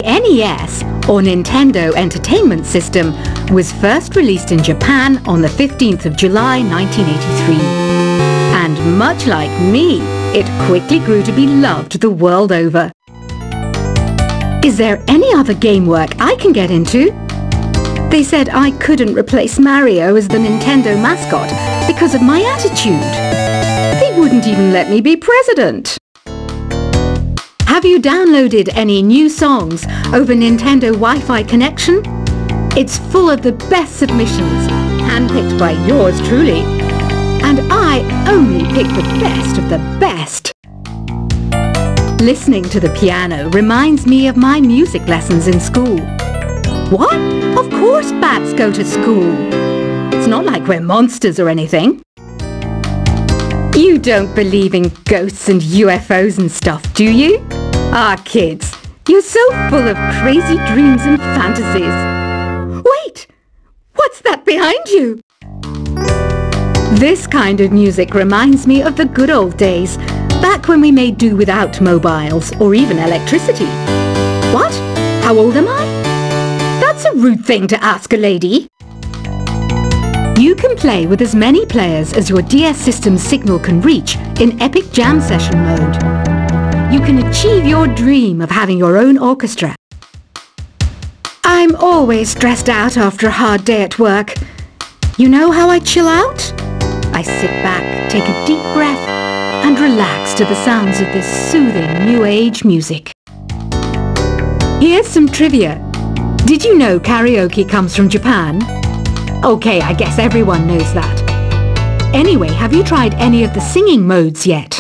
NES, or Nintendo Entertainment System, was first released in Japan on the 15th of July 1983. And much like me, it quickly grew to be loved the world over. Is there any other game work I can get into? They said I couldn't replace Mario as the Nintendo mascot because of my attitude. They wouldn't even let me be president. Have you downloaded any new songs over Nintendo Wi-Fi connection? It's full of the best submissions, handpicked by yours truly. And I only pick the best of the best. Listening to the piano reminds me of my music lessons in school. What? Of course bats go to school. It's not like we're monsters or anything. You don't believe in ghosts and UFOs and stuff, do you? Ah, kids, you're so full of crazy dreams and fantasies. Wait! What's that behind you? This kind of music reminds me of the good old days, back when we made do without mobiles or even electricity. What? How old am I? That's a rude thing to ask a lady. You can play with as many players as your DS system's signal can reach in Epic Jam Session mode. You can achieve your dream of having your own orchestra. I'm always stressed out after a hard day at work. You know how I chill out? I sit back, take a deep breath, and relax to the sounds of this soothing new age music. Here's some trivia. Did you know karaoke comes from Japan? Okay, I guess everyone knows that. Anyway, have you tried any of the singing modes yet?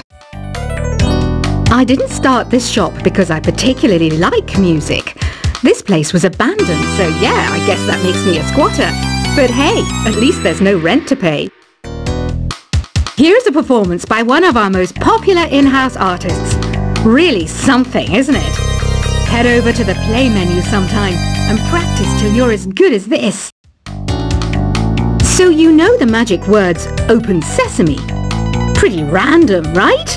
I didn't start this shop because I particularly like music. This place was abandoned, so yeah, I guess that makes me a squatter. But hey, at least there's no rent to pay. Here's a performance by one of our most popular in-house artists. Really something, isn't it? Head over to the play menu sometime and practice till you're as good as this. So you know the magic words "Open Sesame"? Pretty random, right?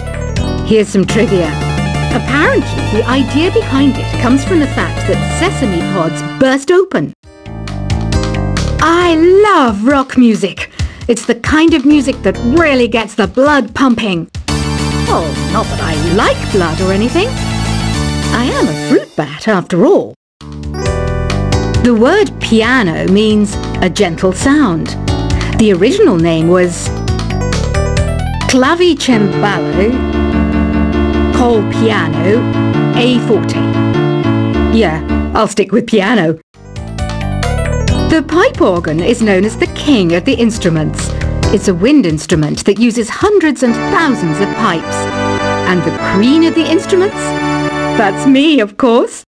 Here's some trivia. Apparently, the idea behind it comes from the fact that sesame pods burst open. I love rock music. It's the kind of music that really gets the blood pumping. Oh, not that I like blood or anything. I am a fruit bat, after all. The word piano means a gentle sound. The original name was clavicembalo col piano a forte. Yeah, I'll stick with piano. The pipe organ is known as the king of the instruments. It's a wind instrument that uses hundreds and thousands of pipes. And the queen of the instruments? That's me, of course.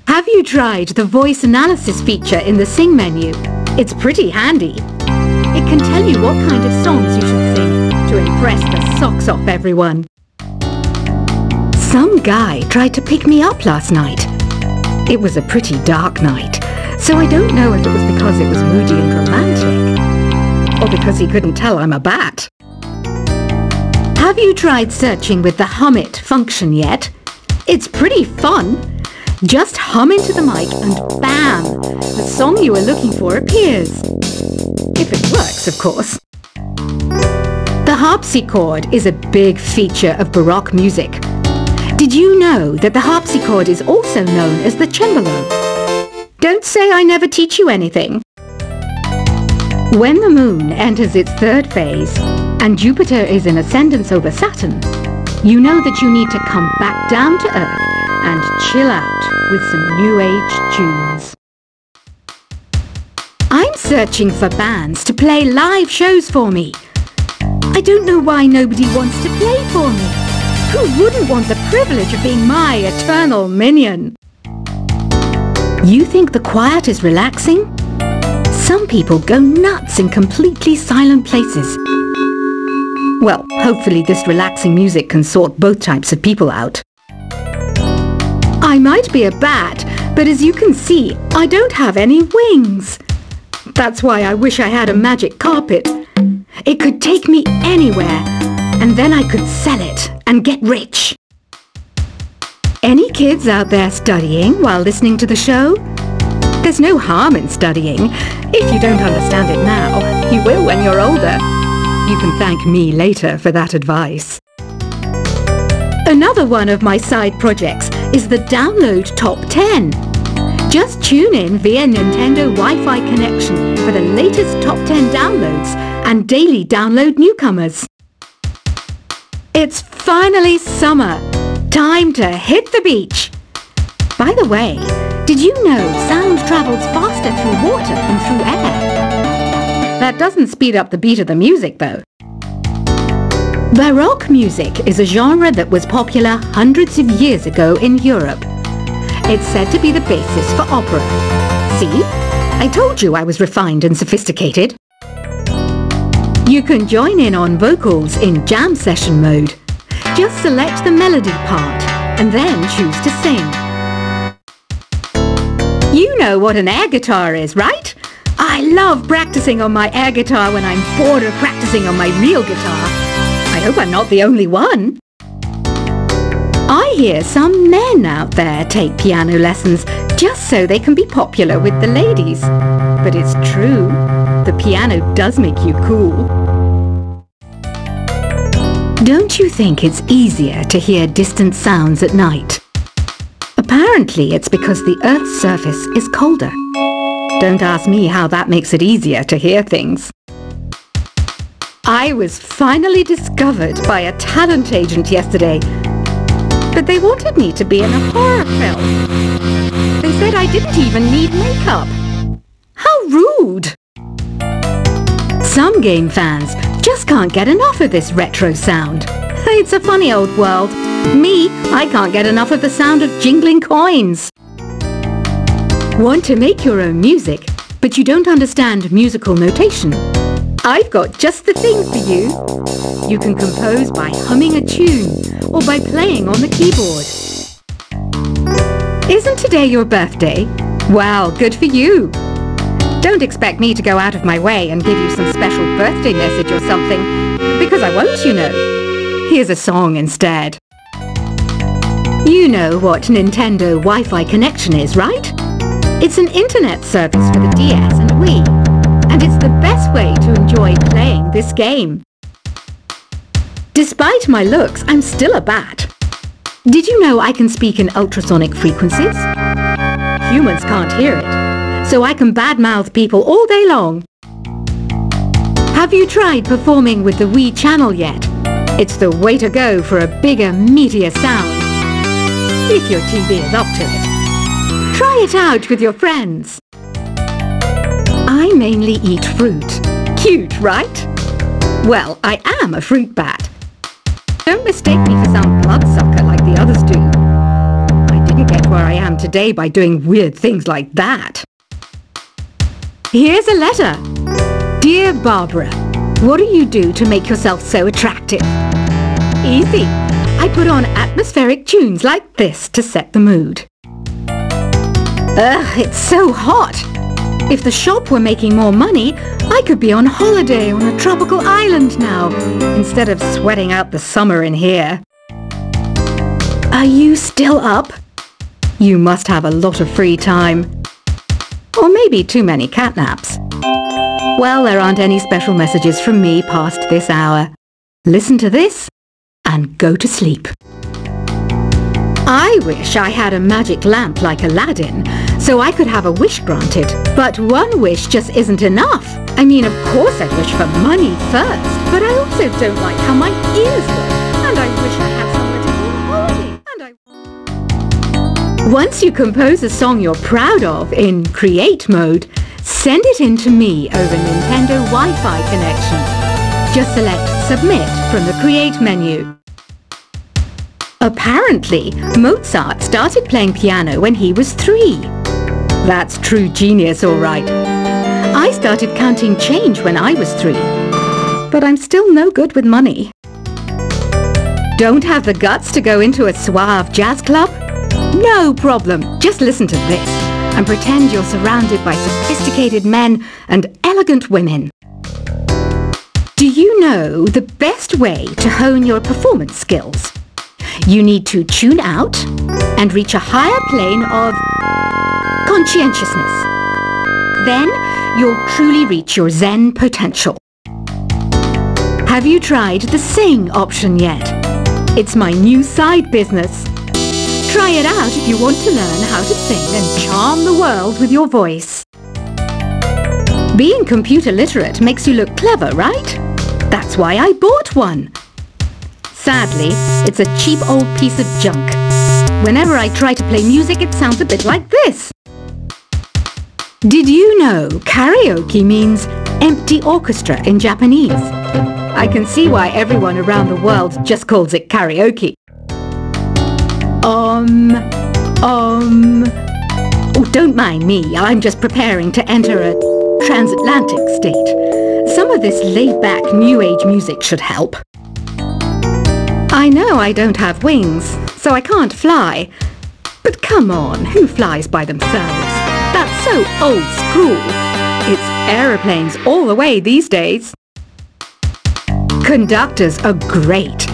Have you tried the voice analysis feature in the Sing menu? It's pretty handy. It can tell you what kind of songs you should sing to impress the socks off everyone. Some guy tried to pick me up last night. It was a pretty dark night, so I don't know if it was because it was moody and romantic, or because he couldn't tell I'm a bat. Have you tried searching with the Hum It function yet? It's pretty fun. Just hum into the mic and bam! The song you were looking for appears. If it works, of course. The harpsichord is a big feature of Baroque music. Did you know that the harpsichord is also known as the cembalo? Don't say I never teach you anything. When the moon enters its third phase and Jupiter is in ascendance over Saturn, you know that you need to come back down to Earth and chill out with some new age tunes. I'm searching for bands to play live shows for me. I don't know why nobody wants to play for me. Who wouldn't want the privilege of being my eternal minion? You think the quiet is relaxing? Some people go nuts in completely silent places. Well, hopefully this relaxing music can sort both types of people out. I might be a bat, but as you can see, I don't have any wings. That's why I wish I had a magic carpet. It could take me anywhere, and then I could sell it and get rich. Any kids out there studying while listening to the show? There's no harm in studying. If you don't understand it now, you will when you're older. You can thank me later for that advice. Another one of my side projects is the Download Top 10. Just tune in via Nintendo Wi-Fi connection for the latest Top 10 downloads and daily download newcomers. It's finally summer. Time to hit the beach. By the way, did you know sound travels faster through water than through air? That doesn't speed up the beat of the music, though. Baroque music is a genre that was popular hundreds of years ago in Europe. It's said to be the basis for opera. See? I told you I was refined and sophisticated. You can join in on vocals in jam session mode. Just select the melody part and then choose to sing. You know what an air guitar is, right? I love practicing on my air guitar when I'm bored of practicing on my real guitar. I hope I'm not the only one. I hear some men out there take piano lessons just so they can be popular with the ladies. But it's true, the piano does make you cool. Don't you think it's easier to hear distant sounds at night? Apparently it's because the Earth's surface is colder. Don't ask me how that makes it easier to hear things. I was finally discovered by a talent agent yesterday, but they wanted me to be in a horror film. They said I didn't even need makeup. How rude! Some game fans just can't get enough of this retro sound. It's a funny old world. Me, I can't get enough of the sound of jingling coins. Want to make your own music, but you don't understand musical notation? I've got just the thing for you. You can compose by humming a tune or by playing on the keyboard. Isn't today your birthday? Well, good for you. Don't expect me to go out of my way and give you some special birthday message or something, because I won't, you know. Here's a song instead. You know what Nintendo Wi-Fi connection is, right? It's an internet service for the DS and Wii, and it's the best way to enjoy playing this game. Despite my looks, I'm still a bat. Did you know I can speak in ultrasonic frequencies? Humans can't hear it, so I can badmouth people all day long. Have you tried performing with the Wii channel yet? It's the way to go for a bigger, meatier sound. If your TV is up to it. Try it out with your friends. I mainly eat fruit. Cute, right? Well, I am a fruit bat. Don't mistake me for some bloodsucker like the others do. I didn't get where I am today by doing weird things like that. Here's a letter. Dear Barbara, what do you do to make yourself so attractive? Easy. I put on atmospheric tunes like this to set the mood. Ugh, it's so hot. If the shop were making more money, I could be on holiday on a tropical island now, instead of sweating out the summer in here. Are you still up? You must have a lot of free time. Or maybe too many catnaps. Well, there aren't any special messages from me past this hour. Listen to this and go to sleep. I wish I had a magic lamp like Aladdin, so I could have a wish granted. But one wish just isn't enough. I mean, of course I'd wish for money first, but I also don't like how my ears look, and I wish I had somewhere to go on holiday, Once you compose a song you're proud of in Create mode, send it in to me over Nintendo Wi-Fi connection. Just select Submit from the Create menu. Apparently, Mozart started playing piano when he was 3. That's true genius, all right. I started counting change when I was 3, but I'm still no good with money. Don't have the guts to go into a suave jazz club? No problem, just listen to this and pretend you're surrounded by sophisticated men and elegant women. Do you know the best way to hone your performance skills? You need to tune out and reach a higher plane of conscientiousness. Then you'll truly reach your Zen potential. Have you tried the sing option yet? It's my new side business. Try it out if you want to learn how to sing and charm the world with your voice. Being computer literate makes you look clever, right? That's why I bought one. Sadly, it's a cheap old piece of junk. Whenever I try to play music, it sounds a bit like this. Did you know karaoke means empty orchestra in Japanese? I can see why everyone around the world just calls it karaoke. Oh, don't mind me. I'm just preparing to enter a transatlantic state. Some of this laid-back New Age music should help. I know I don't have wings, so I can't fly. But come on, who flies by themselves? That's so old school. It's aeroplanes all the way these days. Conductors are great.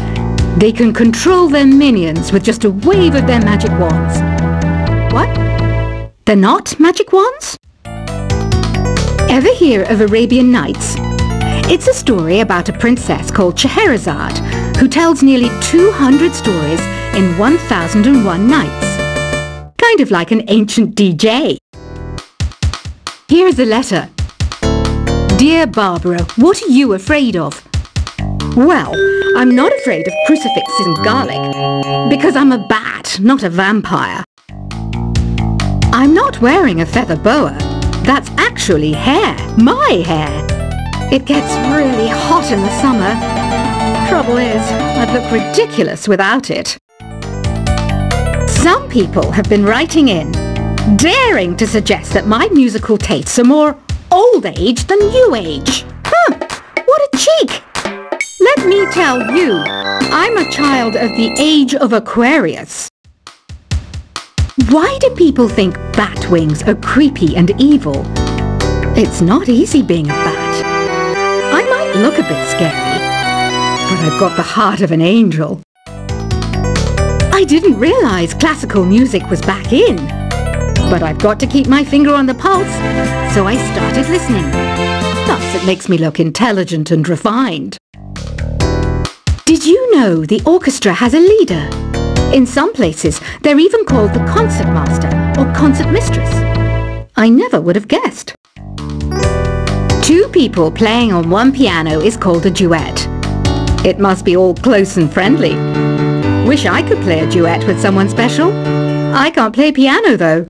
They can control their minions with just a wave of their magic wands. What? They're not magic wands? Ever hear of Arabian Nights? It's a story about a princess called Scheherazade who tells nearly 200 stories in 1001 nights. Kind of like an ancient DJ. Here's a letter. Dear Barbara, what are you afraid of? Well, I'm not afraid of crucifixes and garlic, because I'm a bat, not a vampire. I'm not wearing a feather boa. That's actually hair, my hair. It gets really hot in the summer. Trouble is, I'd look ridiculous without it. Some people have been writing in, daring to suggest that my musical tastes are more old age than new age. Huh, what a cheek! Let me tell you, I'm a child of the age of Aquarius. Why do people think bat wings are creepy and evil? It's not easy being a bat. I might look a bit scary, but I've got the heart of an angel. I didn't realize classical music was back in, but I've got to keep my finger on the pulse, so I started listening. Thus, it makes me look intelligent and refined. Did you know the orchestra has a leader? In some places, they're even called the concertmaster or concertmistress. I never would have guessed. Two people playing on one piano is called a duet. It must be all close and friendly. Wish I could play a duet with someone special. I can't play piano though.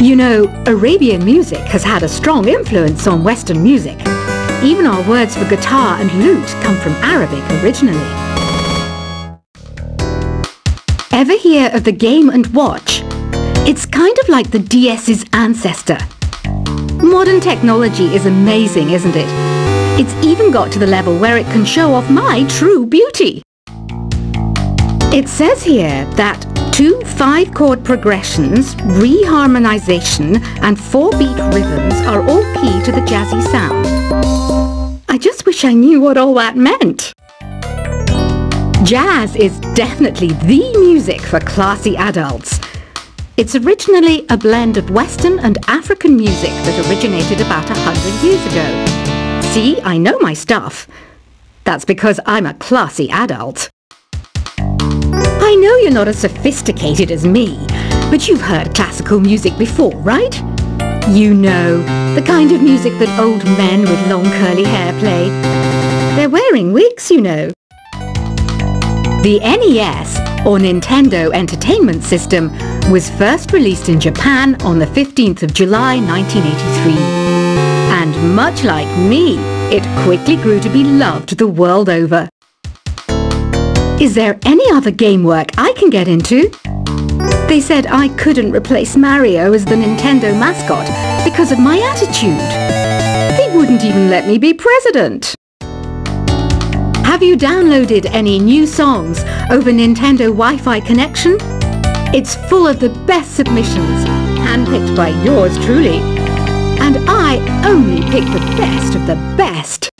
You know, Arabian music has had a strong influence on Western music. Even our words for guitar and lute come from Arabic originally. Ever hear of the Game & Watch? It's kind of like the DS's ancestor. Modern technology is amazing, isn't it? It's even got to the level where it can show off my true beauty. It says here that 2 5-chord progressions, reharmonization and 4-beat rhythms are all key to the jazzy sound. I just wish I knew what all that meant. Jazz is definitely the music for classy adults. It's originally a blend of Western and African music that originated about 100 years ago. See, I know my stuff. That's because I'm a classy adult. I know you're not as sophisticated as me, but you've heard classical music before, right? You know, the kind of music that old men with long curly hair play. They're wearing wigs, you know. The NES, or Nintendo Entertainment System, was first released in Japan on the 15th of July 1983. And much like me, it quickly grew to be loved the world over. Is there any other game work I can get into? They said I couldn't replace Mario as the Nintendo mascot because of my attitude. They wouldn't even let me be president. Have you downloaded any new songs over Nintendo Wi-Fi connection? It's full of the best submissions, handpicked by yours truly. And I only pick the best of the best.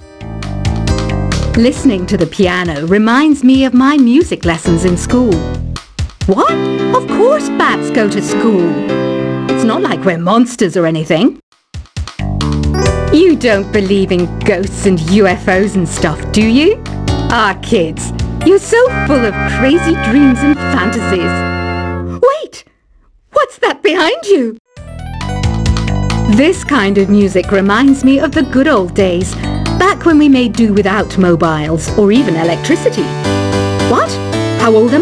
Listening to the piano reminds me of my music lessons in school. What? Of course bats go to school. It's not like we're monsters or anything. You don't believe in ghosts and UFOs and stuff, do you? Ah, kids, you're so full of crazy dreams and fantasies. Wait! What's that behind you? This kind of music reminds me of the good old days, back when we made do without mobiles or even electricity. What? How old am I?